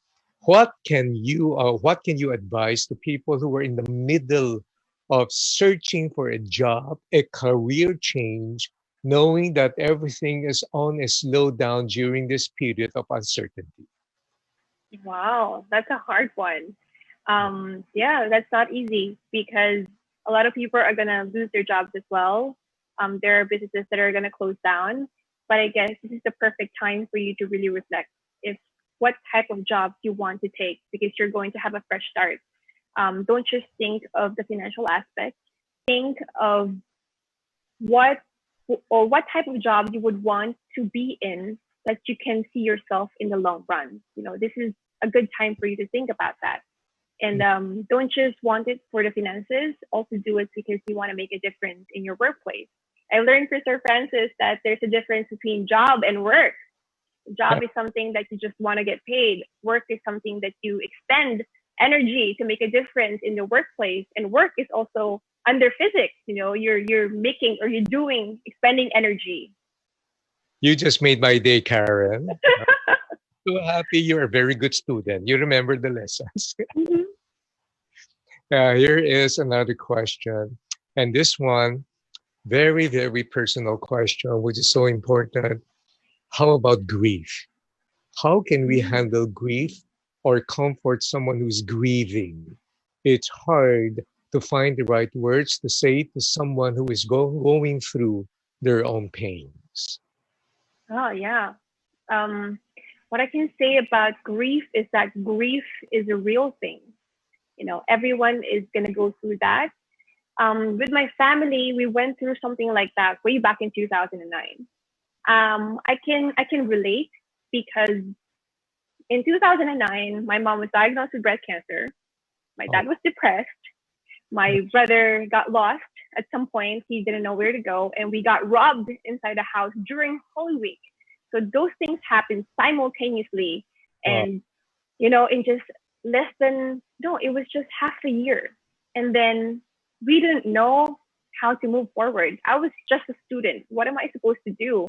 What can you advise to people who are in the middle of searching for a job, a career change, knowing that everything is on a slowdown during this period of uncertainty? Wow, that's a hard one. Yeah, that's not easy, because a lot of people are gonna lose their jobs as well. There are businesses that are gonna close down, but I guess this is the perfect time for you to really reflect if what type of jobs you want to take, because you're going to have a fresh start. Don't just think of the financial aspect. Think of what what type of job you would want to be in, that you can see yourself in the long run. This is a good time for you to think about that. And don't just want it for the finances, also do it because you want to make a difference in your workplace. I learned for Sir Francis that there's a difference between job and work. Job is something that you just want to get paid. Work is something that you expend energy to make a difference in the workplace. And work is also under physics. You're making, or you're doing, expending energy. You just made my day, Karen. So happy you're a very good student. You remember the lessons. Mhm. Here is another question. And this one, very, very personal question, which is so important. How about grief? How can we Mm. handle grief or comfort someone who's grieving? It's hard to find the right words to say to someone who is going through their own pains. Oh, yeah. Um, what I can say about grief is that grief is a real thing. Everyone is going to go through that. With my family, we went through something like that way back in 2009. I can relate because in 2009, my mom was diagnosed with breast cancer. My Oh, dad was depressed. My brother got lost at some point. He didn't know where to go, and we got robbed inside the house during Holy Week. So those things happened simultaneously, wow. and in just less than no, it was just half a year, and then we didn't know how to move forward. I was just a student. What am I supposed to do?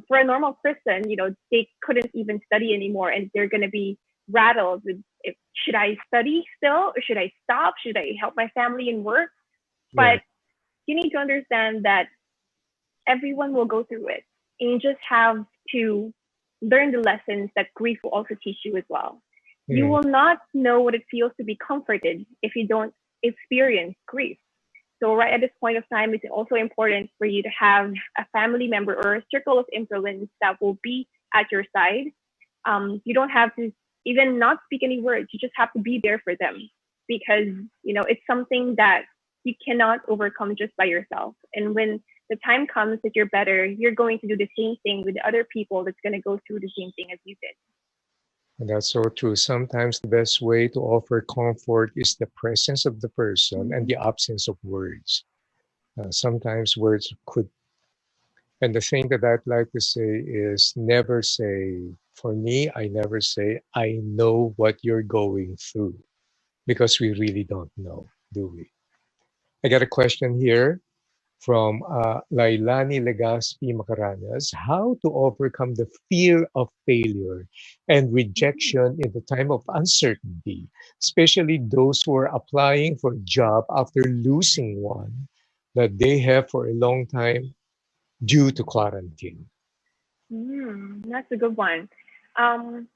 For a normal person, they couldn't even study anymore, and they're going to be rattled with, should I study still, or should I stop? Should I help my family and work? Yeah. But you need to understand that everyone will go through it, and you just have to learn the lessons that grief will also teach you as well. You Mm, will not know what it feels to be comforted if you don't experience grief. So right at this point of time, it's also important for you to have a family member or a circle of influence that will be at your side. You don't have to even not speak any words. You just have to be there for them because it's something that you cannot overcome just by yourself. And when the time comes that you're better, you're going to do the same thing with the other people that's going to go through the same thing as you did. and that's so true. Sometimes the best way to offer comfort is the presence of the person and Mm-hmm. the absence of words. Sometimes words could, and the thing that I'd like to say is never say, for me, I never say, I know what you're going through because we really don't know, do we? I got a question here from Lailani Legaspi Macaranas. How to overcome the fear of failure and rejection in the time of uncertainty, especially those who are applying for a job after losing one that they have for a long time due to quarantine. That's a good one.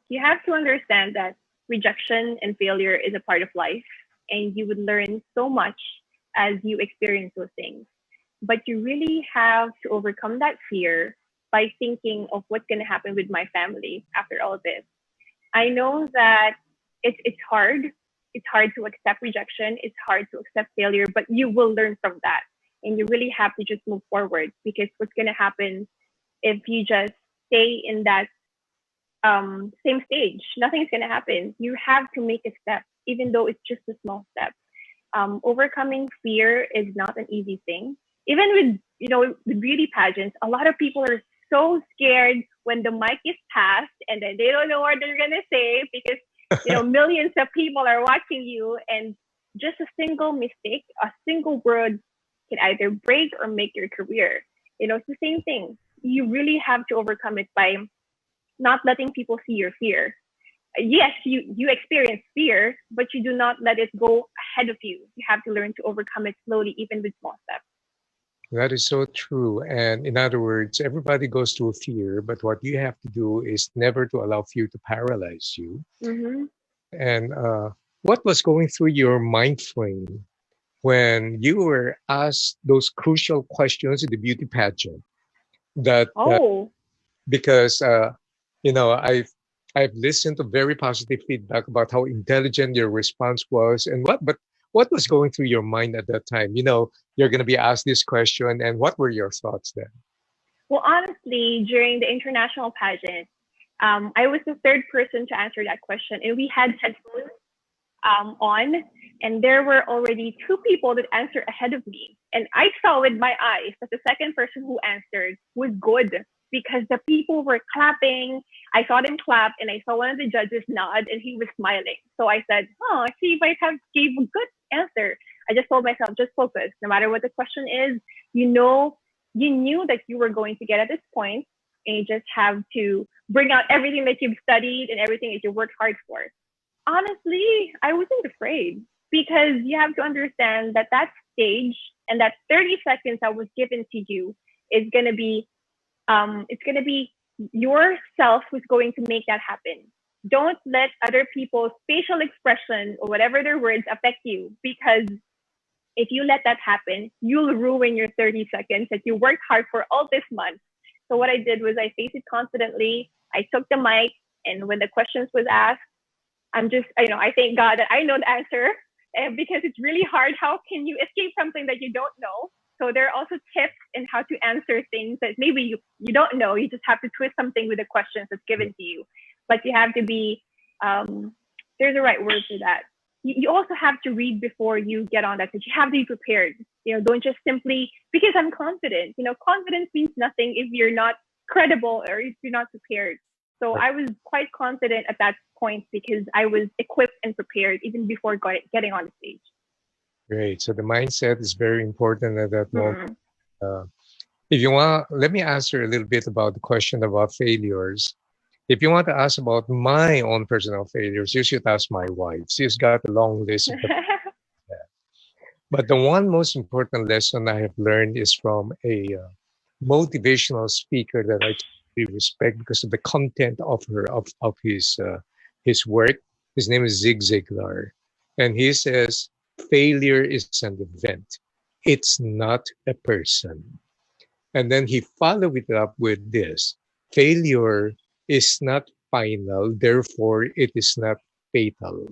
You have to understand that rejection and failure is a part of life, and you would learn so much as you experience those things. But you really have to overcome that fear by thinking of what's going to happen with my family after all of this. I know that it's hard. It's hard to accept rejection. It's hard to accept failure, but you will learn from that, and you really have to just move forward because what's going to happen if you just stay in that same stage, nothing's going to happen. You have to make a step, even though it's just a small step. Overcoming fear is not an easy thing. Even with with beauty pageants, a lot of people are so scared when the mic is passed and then they don't know what they're gonna say because millions of people are watching you, and just a single mistake, a single word can either break or make your career. It's the same thing. You really have to overcome it by not letting people see your fear. Yes, you experience fear, but you do not let it go ahead of you. You have to learn to overcome it slowly, even with small steps. That is so true. And in other words, everybody goes through fear, but what you have to do is never to allow fear to paralyze you. Mm-hmm. And what was going through your mind frame when you were asked those crucial questions in the beauty pageant? That Oh, because I've listened to very positive feedback about how intelligent your response was, and what was going through your mind at that time. You're going to be asked this question, and what were your thoughts then? well, honestly, during the international pageant, I was the third person to answer that question, and we had headphones on, and there were already two people that answered ahead of me. And I saw with my eyes that the second person who answered was good because the people were clapping. I saw them clap, and I saw one of the judges nod, and he was smiling. So I said, "Oh, she might have gave a good answer." I just told myself, just focus. No matter what the question is, you knew that you were going to get at this point. and you just have to bring out everything that you've studied and everything that you worked hard for. Honestly, I wasn't afraid because you have to understand that that stage and that 30 seconds that was given to you is going to be, it's going to be yourself who's going to make that happen. Don't let other people's facial expression or whatever their words affect you, because if you let that happen, you'll ruin your 30 seconds that you worked hard for all this month. So what I did was I faced it confidently. I took the mic, and when the questions was asked, I thank God that I know the answer, and because it's really hard. How can you escape something that you don't know? So there are also tips in how to answer things that maybe you don't know. You just have to twist something with the questions that's given to you. But you have to be, there's a right word for that. You also have to read before you get on that, because you have to be prepared. Don't just simply, because I'm confident. Confidence means nothing if you're not credible or if you're not prepared. So I was quite confident at that point because I was equipped and prepared even before getting on the stage. Great. So the mindset is very important at that moment. If you want, let me answer a little bit about the question about failures. If you want to ask about my own personal failures, you should ask my wife. She's got a long list of them. But the one most important lesson I have learned is from a motivational speaker that I truly respect because of the content of his work. His name is Zig Ziglar. And he says, failure is an event. It's not a person. And then he followed it up with this. Failure is not final, therefore it is not fatal.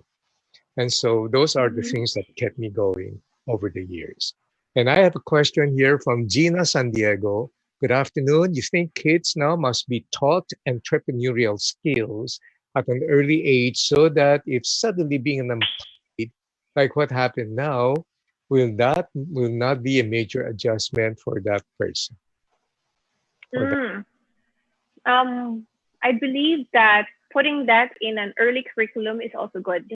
And so those are the things that kept me going over the years. And I have a question here from Gina San Diego. Good afternoon. You think kids now must be taught entrepreneurial skills at an early age so that if suddenly being unemployed, like what happened now, will not be a major adjustment for that person? I believe that putting that in an early curriculum is also good.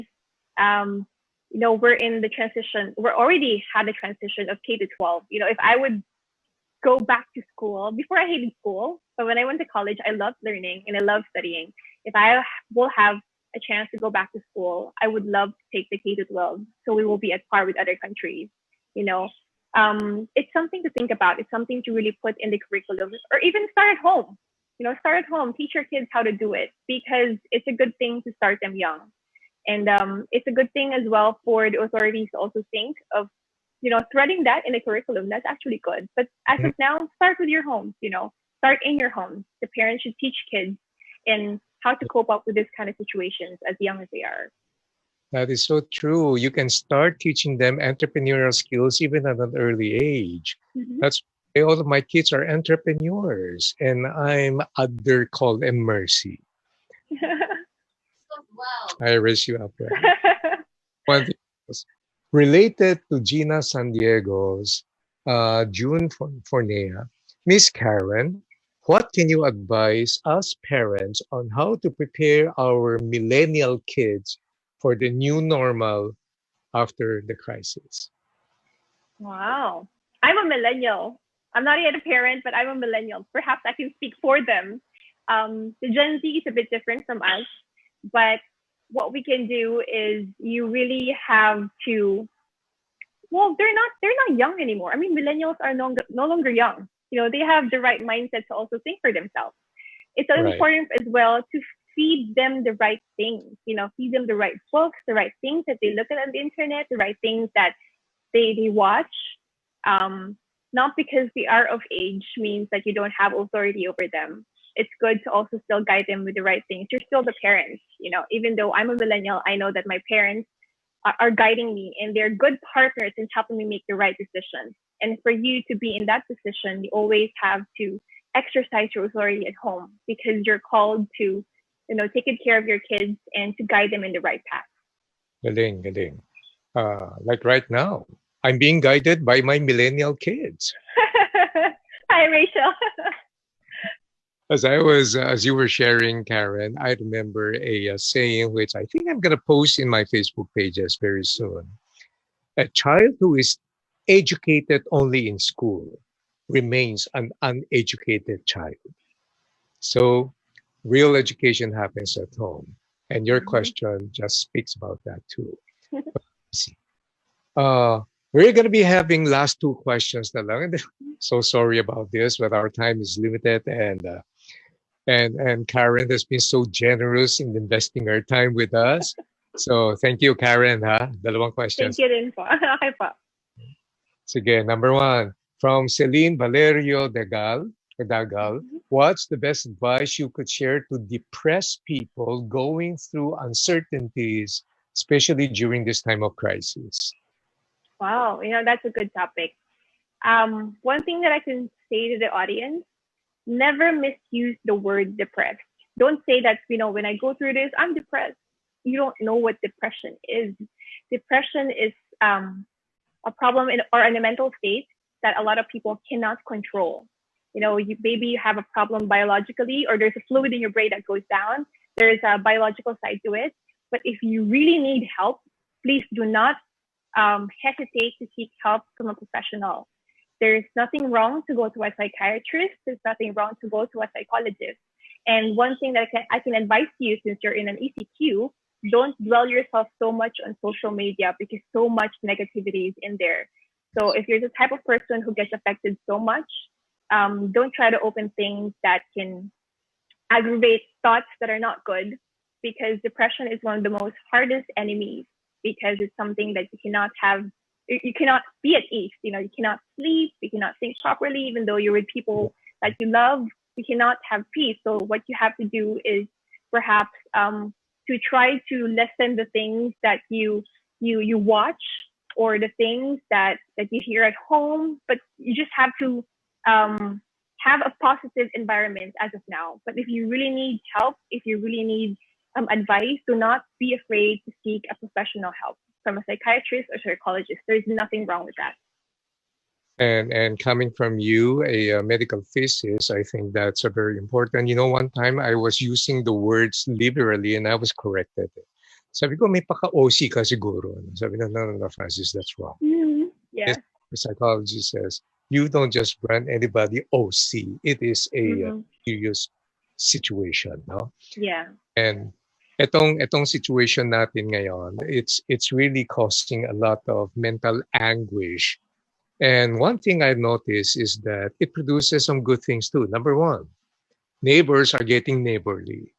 We're in the transition. We're already had the transition of K to 12. If I would go back to school, before I hated school, but when I went to college, I loved learning and I loved studying. If I will have a chance to go back to school, I would love to take the K to 12, so we will be at par with other countries. It's something to think about. It's something to really put in the curriculum, or even start at home. Start at home, teach your kids how to do it, because it's a good thing to start them young. And it's a good thing as well for the authorities to also think of, threading that in the curriculum. That's actually good. But as of now, start with your homes, start in your homes. The parents should teach kids in how to cope up with this kind of situations as young as they are. That is so true. You can start teaching them entrepreneurial skills even at an early age. That's why all of my kids are entrepreneurs, and they're called a mercy. I raise you up. Right? One thing else. Related to Gina San Diego's June Fornea, Miss Karen, what can you advise us parents on how to prepare our millennial kids for the new normal after the crisis? Wow. I'm a millennial. I'm not yet a parent, but I'm a millennial. Perhaps I can speak for them. The Gen Z is a bit different from us, but what we can do is you really have to, they're not young anymore. I mean, millennials are no longer young. They have the right mindset to also think for themselves. It's so important as well to feed them the right things, feed them the right books, the right things that they look at on the internet, the right things that they watch. Not because they are of age means that you don't have authority over them. It's good to also still guide them with the right things. You're still the parents, even though I'm a millennial, I know that my parents are guiding me, and they're good partners in helping me make the right decisions. And for you to be in that position, you always have to exercise your authority at home, because you're called to, take good care of your kids and to guide them in the right path. Galing. Like right now, I'm being guided by my millennial kids. Hi, Rachel. As you were sharing, Karen, I remember a saying which I think I'm going to post in my Facebook pages very soon. A child who is educated only in school remains an uneducated child. So real education happens at home. And your Mhm. question just speaks about that too. See. Uh, we're going to be having last two questions na lang. And so sorry about this, but our time is limited, and Karen has been so generous in investing her time with us. So thank you, Karen. Ha? Dalawang Thank questions. you din po. Okay po. Sige, number one, from Celine Valerio Dagal, Mhm. what's the best advice you could share to depressed people going through uncertainties, especially during this time of crisis? Wow, that's a good topic. One thing that I can say to the audience, never misuse the word depressed. Don't say that, when I go through this, I'm depressed. You don't know what depression is. Depression is a problem or in a mental state that a lot of people cannot control. Maybe you have a problem biologically, or there's a fluid in your brain that goes down. There's a biological side to it. But if you really need help, please do not hesitate to seek help from a professional. There's nothing wrong to go to a psychiatrist. There's nothing wrong to go to a psychologist. And one thing that I can advise you, since you're in an ECQ, don't dwell yourself so much on social media because so much negativity is in there. So if you're the type of person who gets affected so much, don't try to open things that can aggravate thoughts that are not good, because depression is one of the most hardest enemies, because it's something that you cannot have. You cannot be at ease. You cannot sleep. You cannot think properly, even though you're with people that you love. You cannot have peace. So what you have to do is perhaps to try to lessen the things that you watch, or the things that you hear at home. But you just have to have a positive environment as of now. But if you really need help, if you really need advice, do not be afraid to seek a professional help from a psychiatrist or psychologist. There's nothing wrong with that. And coming from you, a medical physicist, I think that's a very important. One time I was using the words liberally and I was corrected. Sabi ko, may paka-OC ka siguro. Sabi na, no, Francis, that's wrong. Mm-hmm. Yeah. Yes, the psychologist says, you don't just brand anybody OC. It is a serious situation, no? Yeah. And etong situation natin ngayon, it's really causing a lot of mental anguish. And one thing I've noticed is that it produces some good things too. Number one, neighbors are getting neighborly.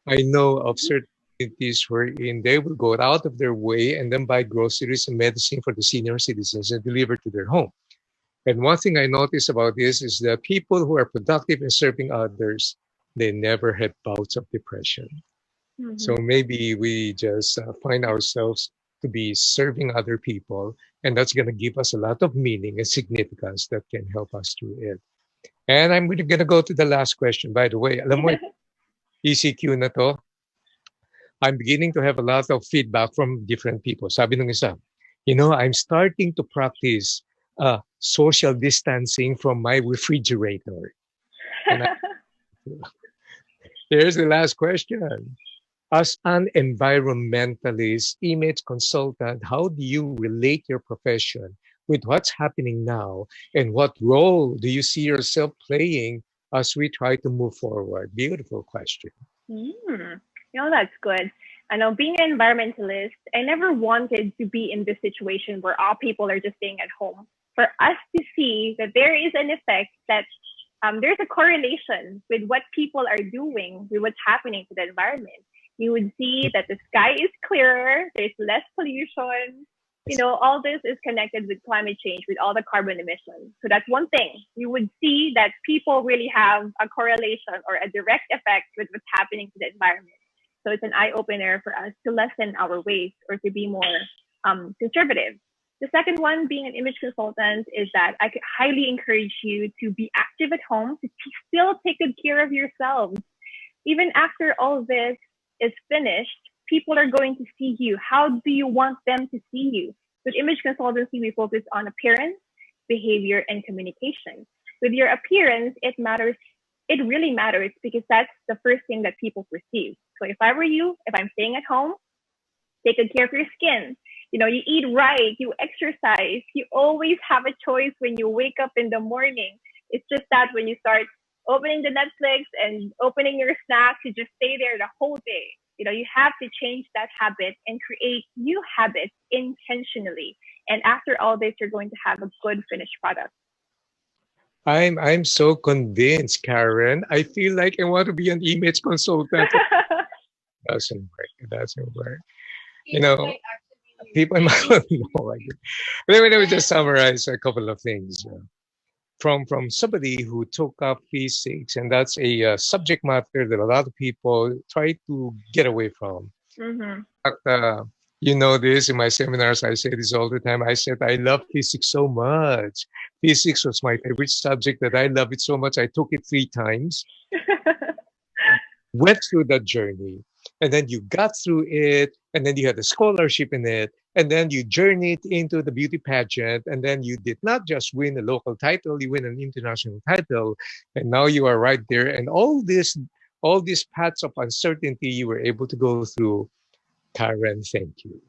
I know of certain communities wherein they will go out of their way and then buy groceries and medicine for the senior citizens and deliver to their home. And one thing I notice about this is that people who are productive in serving others, they never had bouts of depression. So maybe we just find ourselves to be serving other people, and that's going to give us a lot of meaning and significance that can help us through it. And I'm going to go to the last question. By the way, alam mo, ECQ na to, I'm beginning to have a lot of feedback from different people. Sabi nung isa, I'm starting to practice social distancing from my refrigerator. And here's the last question. As an environmentalist, image consultant, how do you relate your profession with what's happening now? And what role do you see yourself playing as we try to move forward? Beautiful question. That's good. I know, being an environmentalist, I never wanted to be in this situation where all people are just staying at home. For us to see that there is an effect, that there's a correlation with what people are doing with what's happening to the environment. You would see that the sky is clearer, there's less pollution. All this is connected with climate change, with all the carbon emissions. So that's one thing. You would see that people really have a correlation or a direct effect with what's happening to the environment. So it's an eye-opener for us to lessen our waste, or to be more conservative. The second one, being an image consultant, is that I could highly encourage you to be active at home, to still take good care of yourselves. Even after all this is finished, people are going to see you. How do you want them to see you? With image consultancy, we focus on appearance, behavior, and communication. With your appearance, it matters. It really matters, because that's the first thing that people perceive. So if I were you, if I'm staying at home, take good care of your skin. You eat right, you exercise. You always have a choice when you wake up in the morning. It's just that when you start opening the Netflix and opening your snacks to just stay there the whole day. You have to change that habit and create new habits intentionally. And after all this, you're going to have a good finished product. I'm so convinced, Karen. I feel like I want to be an image consultant. It doesn't work. It doesn't work. People might not know. Let me just summarize a couple of things. From somebody who took up physics, and that's a subject matter that a lot of people try to get away from. Mm-hmm. In fact, you know this, in my seminars, I say this all the time. I said, I love physics so much. Physics was my favorite subject that I love it so much. I took it 3 times, went through that journey, and then you got through it, and then you had a scholarship in it, and then you journeyed into the beauty pageant, and then you did not just win a local title, you win an international title, and now you are right there. And all these paths of uncertainty you were able to go through. Karen, thank you.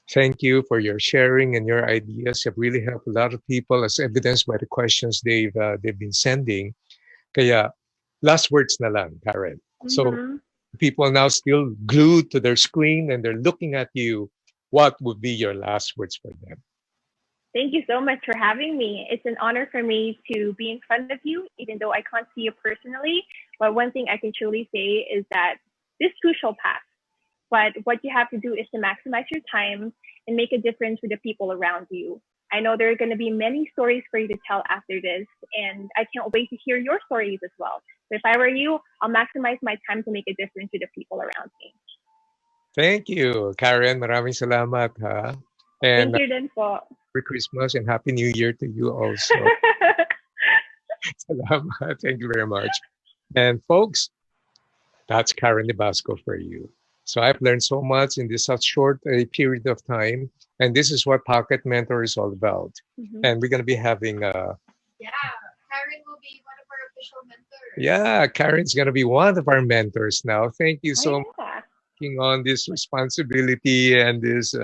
Thank you for your sharing, and your ideas have really helped a lot of people, as evidenced by the questions they've been sending. Kaya, last words na lang, Karen. Mm-hmm. So people now still glued to their screen and they're looking at you. What would be your last words for them? Thank you so much for having me. It's an honor for me to be in front of you, even though I can't see you personally. But one thing I can truly say is that this too shall pass. But what you have to do is to maximize your time and make a difference with the people around you. I know there are going to be many stories for you to tell after this, and I can't wait to hear your stories as well. So if I were you, I'll maximize my time to make a difference with the people around me. Thank you, Karen. Maraming salamat, ha? And thank you din po. Merry Christmas and Happy New Year to you also. Salamat. Thank you very much. And folks, that's Karen Nebasco for you. So I've learned so much in this such short period of time. And this is what Pocket Mentor is all about. Mm-hmm. And we're going to be having Karen will be one of our official mentors. Yeah, Karen's going to be one of our mentors now. Thank you so much for taking on this responsibility. And this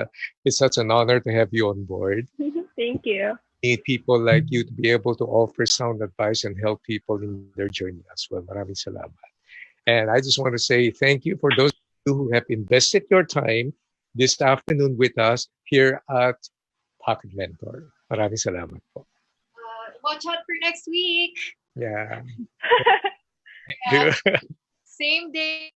it's such an honor to have you on board. Thank you. Need people like you to be able to offer sound advice and help people in their journey as well. Maraming salamat. And I just want to say thank you for those of you who have invested your time this afternoon with us here at Pocket Mentor. Maraming salamat po. Watch out for next week. Yeah. Same day.